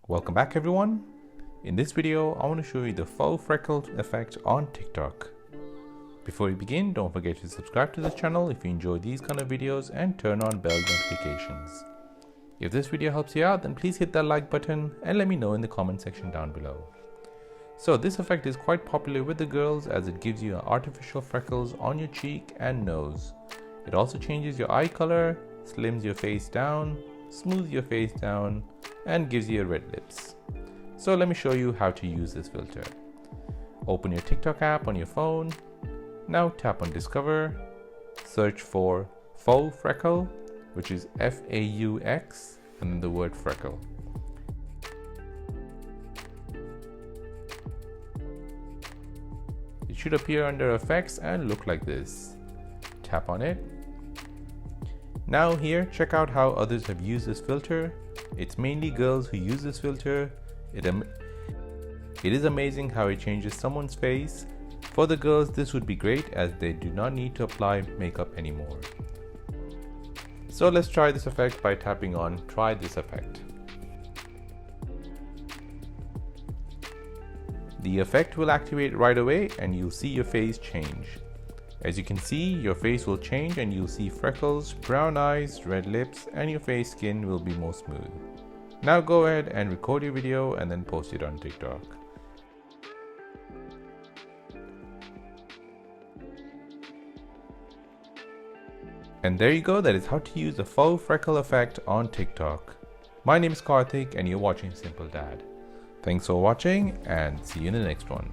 Welcome back everyone. In this video, I want to show you the faux freckle effect on TikTok. Before we begin, don't forget to subscribe to this channel if you enjoy these kind of videos and turn on bell notifications. If this video helps you out, then please hit that like button and let me know in the comment section down below. So this effect is quite popular with the girls as it gives you artificial freckles on your cheek and nose. It also changes your eye color, slims your face down, smooths your face down, and gives you red lips. So let me show you how to use this filter. Open your TikTok app on your phone. Now tap on Discover, search for Faux Freckle, which is F-A-U-X, and then the word freckle. It should appear under Effects and look like this. Tap on it. Now here, check out how others have used this filter. It's mainly girls who use this filter. It is amazing how it changes someone's face. For the girls, this would be great as they do not need to apply makeup anymore. So let's try this effect by tapping on Try this effect. The effect will activate right away and you'll see your face change. As you can see, your face will change and you'll see freckles, brown eyes, red lips, and your face skin will be more smooth. Now go ahead and record your video and then post it on TikTok. And there you go, that is how to use the faux freckle effect on TikTok. My name is Karthik and you're watching Simple Dad. Thanks for watching and see you in the next one.